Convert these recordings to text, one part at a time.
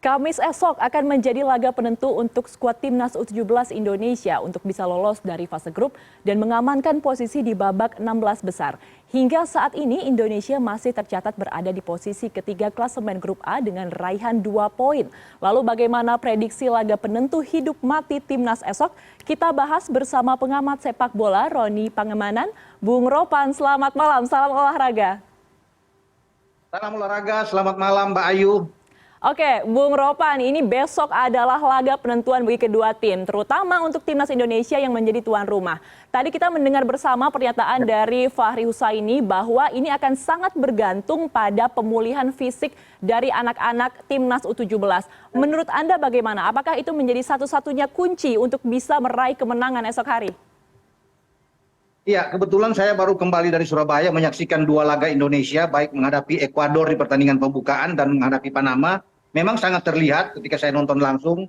Kamis esok akan menjadi laga penentu untuk skuad timnas U17 Indonesia untuk bisa lolos dari fase grup dan mengamankan posisi di babak 16 besar. Hingga saat ini Indonesia masih tercatat berada di posisi ketiga klasemen grup A dengan raihan 2 poin. Lalu bagaimana prediksi laga penentu hidup mati timnas esok? Kita bahas bersama pengamat sepak bola Roni Pangemanan. Bung Ropan, selamat malam, salam olahraga. Salam olahraga, selamat malam Mbak Ayu. Oke, Bung Ropan, ini besok adalah laga penentuan bagi kedua tim, terutama untuk timnas Indonesia yang menjadi tuan rumah. Tadi kita mendengar bersama pernyataan dari Fahri Husaini bahwa ini akan sangat bergantung pada pemulihan fisik dari anak-anak timnas U17. Menurut Anda bagaimana? Apakah itu menjadi satu-satunya kunci untuk bisa meraih kemenangan esok hari? Iya, kebetulan saya baru kembali dari Surabaya menyaksikan 2 laga Indonesia, baik menghadapi Ekuador di pertandingan pembukaan dan menghadapi Panama. Memang sangat terlihat ketika saya nonton langsung,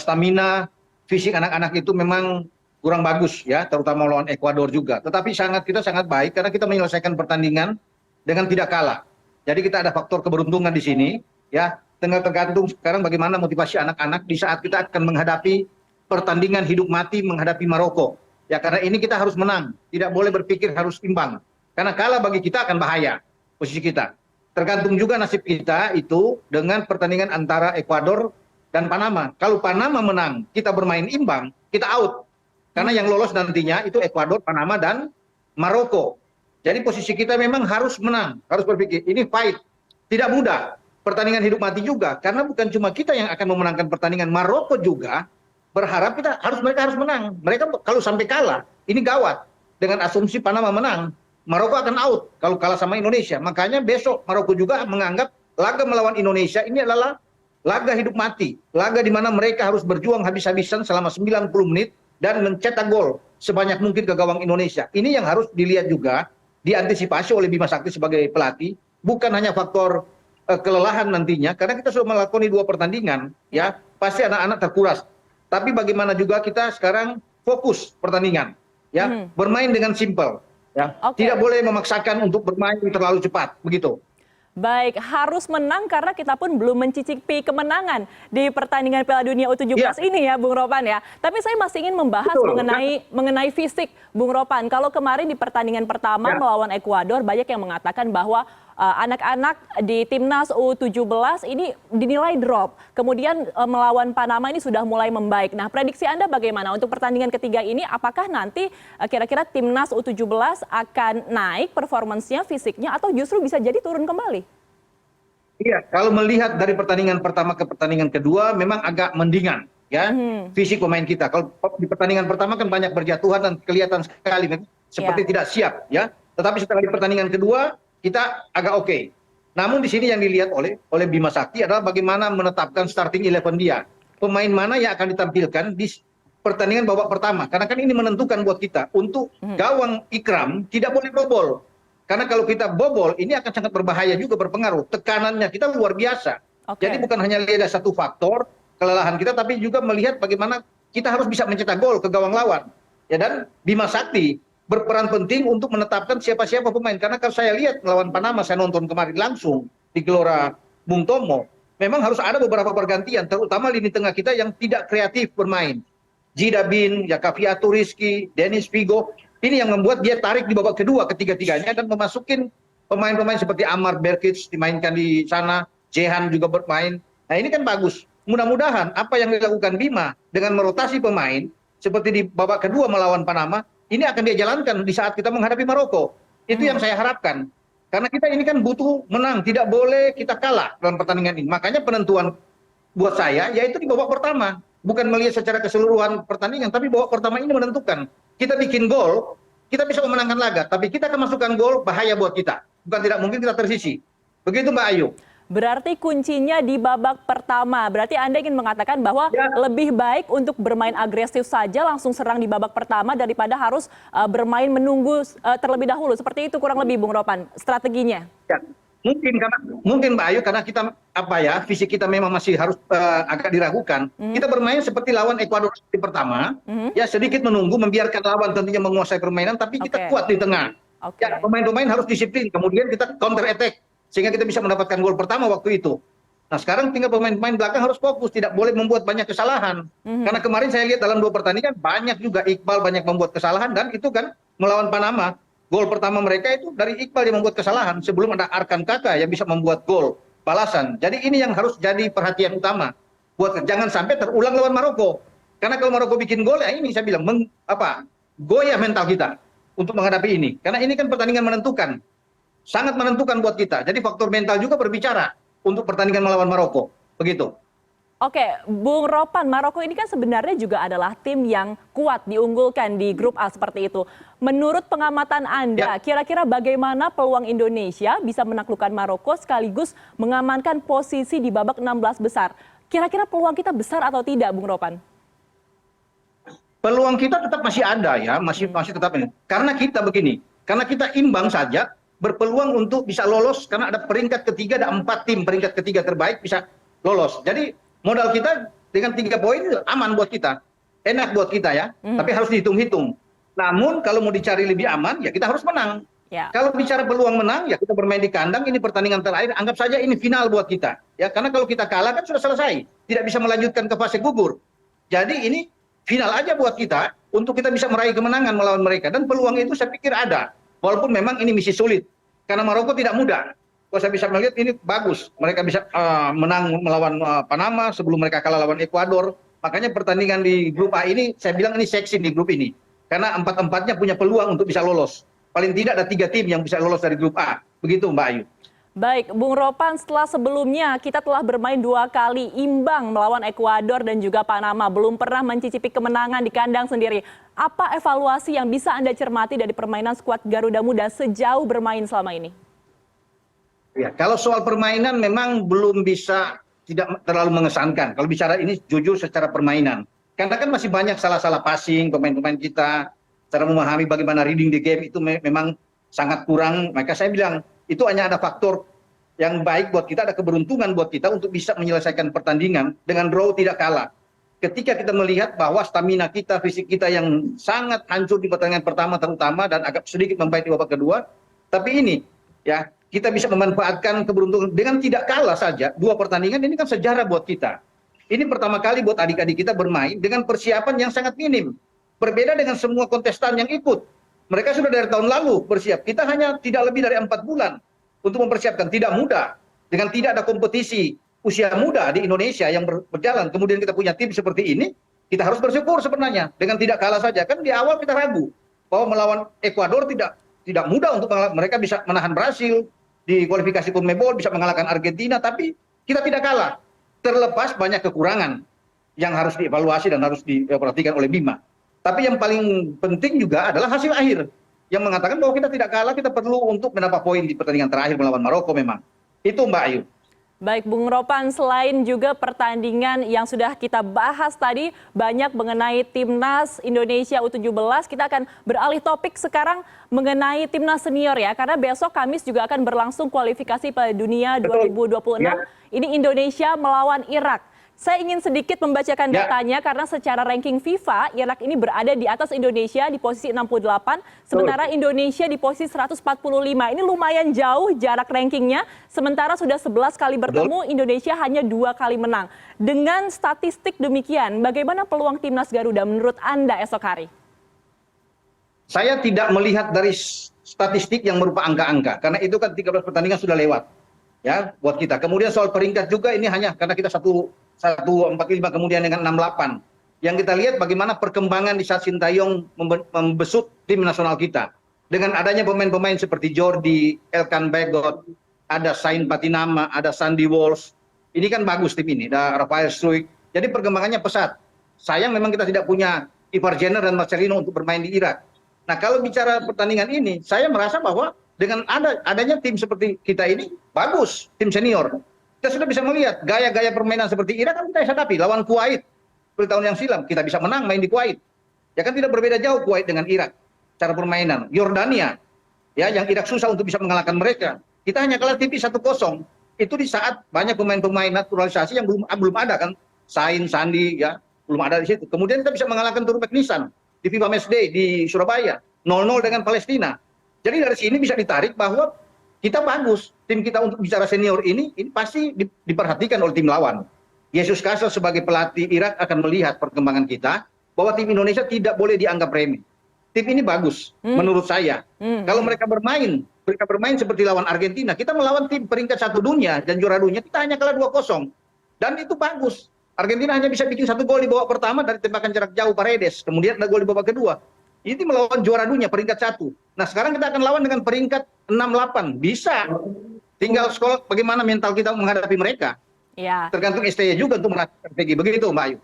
stamina fisik anak-anak itu memang kurang bagus ya, terutama lawan Ekuador juga. Tetapi kita sangat baik karena kita menyelesaikan pertandingan dengan tidak kalah. Jadi kita ada faktor keberuntungan di sini ya. Tinggal tergantung sekarang bagaimana motivasi anak-anak di saat kita akan menghadapi pertandingan hidup mati menghadapi Maroko. Ya karena ini kita harus menang, tidak boleh berpikir harus imbang. Karena kalah bagi kita akan bahaya posisi kita. Tergantung juga nasib kita itu dengan pertandingan antara Ekuador dan Panama. Kalau Panama menang, kita bermain imbang, kita out. Karena yang lolos nantinya itu Ekuador, Panama, dan Maroko. Jadi posisi kita memang harus menang, harus berpikir. Ini fight, tidak mudah. Pertandingan hidup mati juga, karena bukan cuma kita yang akan memenangkan pertandingan. Maroko juga berharap mereka harus menang. Mereka kalau sampai kalah, ini gawat. Dengan asumsi Panama menang, Maroko akan out kalau kalah sama Indonesia. Makanya besok Maroko juga menganggap laga melawan Indonesia ini adalah laga hidup mati. Laga di mana mereka harus berjuang habis-habisan selama 90 menit dan mencetak gol sebanyak mungkin ke gawang Indonesia. Ini yang harus dilihat juga, diantisipasi oleh Bima Sakti sebagai pelatih. Bukan hanya faktor kelelahan nantinya, karena kita sudah melakoni 2 pertandingan, ya pasti anak-anak terkuras. Tapi bagaimana juga kita sekarang fokus pertandingan, ya bermain dengan simpel. Ya, tidak boleh memaksakan untuk bermain terlalu cepat, begitu. Baik, harus menang karena kita pun belum mencicipi kemenangan di pertandingan Piala Dunia U17 ini ya, Bung Ropan ya. Tapi saya masih ingin membahas mengenai fisik, Bung Ropan. Kalau kemarin di pertandingan pertama melawan Ekuador, banyak yang mengatakan bahwa anak-anak di timnas U17 ini dinilai drop. Kemudian melawan Panama ini sudah mulai membaik. Nah, prediksi Anda bagaimana untuk pertandingan ketiga ini? Apakah nanti kira-kira timnas U17 akan naik performansnya, fisiknya, atau justru bisa jadi turun kembali? Iya, kalau melihat dari pertandingan pertama ke pertandingan kedua memang agak mendingan ya fisik pemain kita. Kalau di pertandingan pertama kan banyak berjatuhan dan kelihatan sekali seperti tidak siap ya. Tetapi setelah di pertandingan kedua kita agak oke. Namun di sini yang dilihat oleh Bima Sakti adalah bagaimana menetapkan starting 11 dia. Pemain mana yang akan ditampilkan di pertandingan babak pertama. Karena kan ini menentukan buat kita untuk gawang Ikram tidak boleh bobol. Karena kalau kita bobol, ini akan sangat berbahaya juga, berpengaruh. Tekanannya kita luar biasa. Jadi bukan hanya lihat satu faktor kelelahan kita, tapi juga melihat bagaimana kita harus bisa mencetak gol ke gawang lawan. Ya, dan Bima Sakti berperan penting untuk menetapkan siapa-siapa pemain. Karena kalau saya lihat melawan Panama, saya nonton kemarin langsung di Gelora Bung Tomo, memang harus ada beberapa pergantian, terutama lini tengah kita yang tidak kreatif bermain. Jidabin, Yakaviatu Rizky, Dennis Figo. Ini yang membuat dia tarik di babak kedua ketiga-tiganya dan memasukin pemain-pemain seperti Amar Berkic dimainkan di sana, Jehan juga bermain. Nah ini kan bagus. Mudah-mudahan apa yang dilakukan Bima dengan merotasi pemain seperti di babak kedua melawan Panama, ini akan dia jalankan di saat kita menghadapi Maroko. Itu yang saya harapkan. Karena kita ini kan butuh menang, tidak boleh kita kalah dalam pertandingan ini. Makanya penentuan buat saya yaitu di babak pertama. Bukan melihat secara keseluruhan pertandingan, tapi babak pertama ini menentukan. Kita bikin gol, kita bisa memenangkan laga. Tapi kita akan masukkan gol, bahaya buat kita. Bukan tidak mungkin kita tersisi. Begitu Mbak Ayu. Berarti kuncinya di babak pertama. Berarti Anda ingin mengatakan bahwa lebih baik untuk bermain agresif saja, langsung serang di babak pertama daripada harus bermain menunggu terlebih dahulu. Seperti itu kurang lebih, Bung Ropan, strateginya. Ya. Mungkin Mbak Ayu karena kita fisik kita memang masih harus agak diragukan. Kita bermain seperti lawan Ekuador di pertama, ya sedikit menunggu, membiarkan lawan tentunya menguasai permainan, tapi kita kuat di tengah. Ya, pemain-pemain harus disiplin, kemudian kita counter attack sehingga kita bisa mendapatkan gol pertama waktu itu. Nah sekarang tinggal pemain-pemain belakang harus fokus, tidak boleh membuat banyak kesalahan. Karena kemarin saya lihat dalam 2 pertandingan banyak juga Iqbal banyak membuat kesalahan, dan itu kan melawan Panama. Gol pertama mereka itu dari Iqbal yang membuat kesalahan sebelum ada Arkan Kaka yang bisa membuat gol balasan. Jadi ini yang harus jadi perhatian utama buat jangan sampai terulang lawan Maroko. Karena kalau Maroko bikin gol ya ini saya bilang goyah mental kita untuk menghadapi ini. Karena ini kan pertandingan menentukan. Sangat menentukan buat kita. Jadi faktor mental juga berbicara untuk pertandingan melawan Maroko. Begitu. Oke, Bung Ropan, Maroko ini kan sebenarnya juga adalah tim yang kuat diunggulkan di grup A seperti itu. Menurut pengamatan Anda, kira-kira bagaimana peluang Indonesia bisa menaklukkan Maroko sekaligus mengamankan posisi di babak 16 besar? Kira-kira peluang kita besar atau tidak, Bung Ropan? Peluang kita tetap masih ada ya, masih tetap ini. Karena kita begini, karena kita imbang saja, berpeluang untuk bisa lolos karena ada peringkat ketiga, ada 4 tim peringkat ketiga terbaik bisa lolos. Jadi modal kita dengan 3 poin itu aman buat kita, enak buat kita ya. Tapi harus dihitung-hitung. Namun kalau mau dicari lebih aman ya kita harus menang. Kalau bicara peluang menang ya kita bermain di kandang, ini pertandingan terakhir, anggap saja ini final buat kita. Ya karena kalau kita kalah kan sudah selesai, tidak bisa melanjutkan ke fase gugur. Jadi ini final aja buat kita untuk kita bisa meraih kemenangan melawan mereka, dan peluang itu saya pikir ada. Walaupun memang ini misi sulit, karena Maroko tidak mudah. Kalau saya bisa melihat ini bagus, mereka bisa menang melawan Panama sebelum mereka kalah lawan Ekuador. Makanya pertandingan di grup A ini, saya bilang ini seksi di grup ini. Karena 4-4-nya punya peluang untuk bisa lolos. Paling tidak ada 3 tim yang bisa lolos dari grup A. Begitu Mbak Ayu. Baik, Bung Ropan, setelah sebelumnya kita telah bermain 2 kali imbang melawan Ekuador dan juga Panama, belum pernah mencicipi kemenangan di kandang sendiri. Apa evaluasi yang bisa Anda cermati dari permainan skuad Garuda Muda sejauh bermain selama ini? Ya, kalau soal permainan memang belum bisa, tidak terlalu mengesankan. Kalau bicara ini jujur secara permainan. Karena kan masih banyak salah-salah passing pemain-pemain kita, cara memahami bagaimana reading the game itu memang sangat kurang. Maka saya bilang, itu hanya ada faktor yang baik buat kita, ada keberuntungan buat kita untuk bisa menyelesaikan pertandingan dengan draw tidak kalah. Ketika kita melihat bahwa stamina kita, fisik kita yang sangat hancur di pertandingan pertama terutama dan agak sedikit membaik di babak kedua, tapi ini ya kita bisa memanfaatkan keberuntungan dengan tidak kalah saja 2 pertandingan, ini kan sejarah buat kita. Ini pertama kali buat adik-adik kita bermain dengan persiapan yang sangat minim. Berbeda dengan semua kontestan yang ikut. Mereka sudah dari tahun lalu bersiap. Kita hanya tidak lebih dari 4 bulan untuk mempersiapkan. Tidak mudah. Dengan tidak ada kompetisi usia muda di Indonesia yang berjalan. Kemudian kita punya tim seperti ini. Kita harus bersyukur sebenarnya. Dengan tidak kalah saja. Kan di awal kita ragu bahwa melawan Ekuador tidak mudah untuk mereka bisa menahan Brasil. Di kualifikasi CONMEBOL bisa mengalahkan Argentina. Tapi kita tidak kalah. Terlepas banyak kekurangan yang harus dievaluasi dan harus diperhatikan oleh Bima. Tapi yang paling penting juga adalah hasil akhir yang mengatakan bahwa kita tidak kalah, kita perlu untuk mendapat poin di pertandingan terakhir melawan Maroko memang. Itu Mbak Ayu. Baik, Bung Ropan, selain juga pertandingan yang sudah kita bahas tadi, banyak mengenai Timnas Indonesia U17, kita akan beralih topik sekarang mengenai Timnas Senior ya, karena besok Kamis juga akan berlangsung kualifikasi Piala Dunia 2026. Ini Indonesia melawan Irak. Saya ingin sedikit membacakan datanya karena secara ranking FIFA, Irak ini berada di atas Indonesia di posisi 68, sementara Indonesia di posisi 145. Ini lumayan jauh jarak rankingnya, sementara sudah 11 kali bertemu, Indonesia hanya 2 kali menang. Dengan statistik demikian, bagaimana peluang Timnas Garuda menurut Anda esok hari? Saya tidak melihat dari statistik yang berupa angka-angka, karena itu kan 13 pertandingan sudah lewat. Ya, buat kita. Kemudian soal peringkat juga ini hanya karena kita 145 kemudian dengan 68. Yang kita lihat bagaimana perkembangan di saat Sintayong membesut tim nasional kita. Dengan adanya pemain-pemain seperti Jordi, Elkan Bagot, ada Sain Patinama, ada Sandy Walsh. Ini kan bagus tim ini, ada Rafael Struijk. Jadi perkembangannya pesat. Sayang memang kita tidak punya Ivar Jenner dan Marcelino untuk bermain di Irak. Nah kalau bicara pertandingan ini, saya merasa bahwa dengan adanya tim seperti kita ini, bagus tim senior. Kita sudah bisa melihat gaya-gaya permainan seperti Irak kan kita hadapi lawan Kuwait seperti tahun yang silam, kita bisa menang main di Kuwait. Ya kan tidak berbeda jauh Kuwait dengan Irak cara permainan. Yordania, ya yang Irak susah untuk bisa mengalahkan mereka. Kita hanya kalah tipis 1-0. Itu di saat banyak pemain-pemain naturalisasi yang belum ada kan, Sain, Sandi, ya belum ada di situ. Kemudian kita bisa mengalahkan Turkmenistan di FIFA Matchday di Surabaya 0-0 dengan Palestina. Jadi dari sini bisa ditarik bahwa kita bagus. Tim kita untuk bicara senior ini pasti diperhatikan oleh tim lawan. Yesus Castle sebagai pelatih Irak akan melihat perkembangan kita, bahwa tim Indonesia tidak boleh dianggap remeh. Tim ini bagus, menurut saya. Kalau mereka bermain seperti lawan Argentina, kita melawan tim peringkat 1 dunia dan juara dunia, kita hanya kalah 2-0. Dan itu bagus. Argentina hanya bisa bikin 1 gol di babak pertama dari tembakan jarak jauh Paredes, kemudian ada gol di babak kedua. Ini melawan juara dunia peringkat 1. Nah sekarang kita akan lawan dengan peringkat 6-8. Bisa. Tinggal sekolah bagaimana mental kita menghadapi mereka. Ya. Tergantung STY juga untuk menentukan strategi. Begitu Mbak Ayu.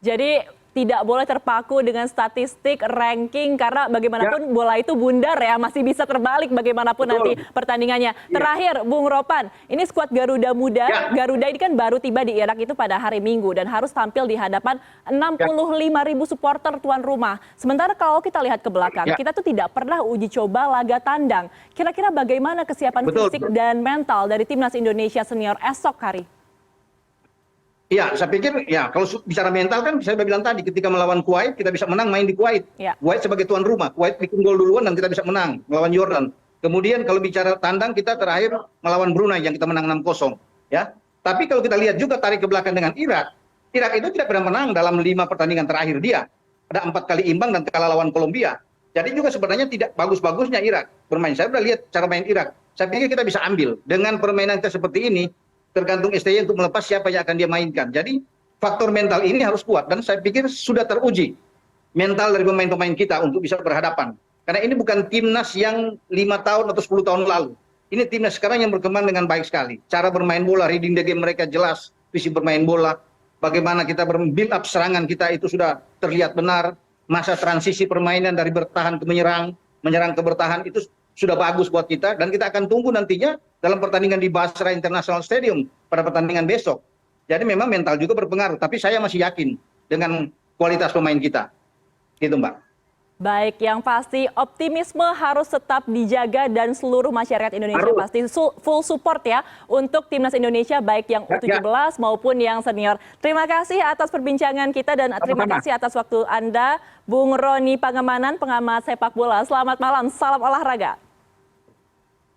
Jadi tidak boleh terpaku dengan statistik, ranking, karena bagaimanapun bola itu bundar ya, masih bisa terbalik bagaimanapun nanti pertandingannya. Terakhir, Bung Ropan, ini skuad Garuda Muda, Garuda ini kan baru tiba di Irak itu pada hari Minggu dan harus tampil di hadapan 65.000 supporter tuan rumah. Sementara kalau kita lihat ke belakang, kita tuh tidak pernah uji coba laga tandang. Kira-kira bagaimana kesiapan fisik dan mental dari timnas Indonesia senior esok hari? Iya, saya pikir ya kalau bicara mental kan saya sudah bilang tadi, ketika melawan Kuwait kita bisa menang main di Kuwait. Kuwait sebagai tuan rumah, Kuwait bikin gol duluan dan kita bisa menang melawan Jordan. Kemudian kalau bicara tandang kita terakhir melawan Brunei yang kita menang 6-0 ya. Tapi kalau kita lihat juga tarik ke belakang dengan Irak, Irak itu tidak pernah menang dalam 5 pertandingan terakhir dia. Ada 4 kali imbang dan kalah lawan Kolombia. Jadi juga sebenarnya tidak bagus-bagusnya Irak bermain. Saya sudah lihat cara main Irak. Saya pikir kita bisa ambil dengan permainan kita seperti ini. Tergantung STY untuk melepas siapa yang akan dia mainkan. Jadi faktor mental ini harus kuat dan saya pikir sudah teruji mental dari pemain-pemain kita untuk bisa berhadapan. Karena ini bukan timnas yang 5 tahun atau 10 tahun lalu. Ini timnas sekarang yang berkembang dengan baik sekali. Cara bermain bola, reading the game mereka jelas, visi bermain bola, bagaimana kita build up serangan kita itu sudah terlihat benar. Masa transisi permainan dari bertahan ke menyerang ke bertahan itu sudah bagus buat kita dan kita akan tunggu nantinya dalam pertandingan di Basra International Stadium pada pertandingan besok. Jadi memang mental juga berpengaruh, tapi saya masih yakin dengan kualitas pemain kita. Gitu Mbak. Baik, yang pasti optimisme harus tetap dijaga dan seluruh masyarakat Indonesia pasti full support ya untuk timnas Indonesia baik yang U17 maupun yang senior. Terima kasih atas perbincangan kita dan terima kasih atas waktu Anda, Bung Roni Pangemanan, pengamat sepak bola. Selamat malam, salam olahraga.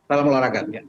Salam olahraga. Ya.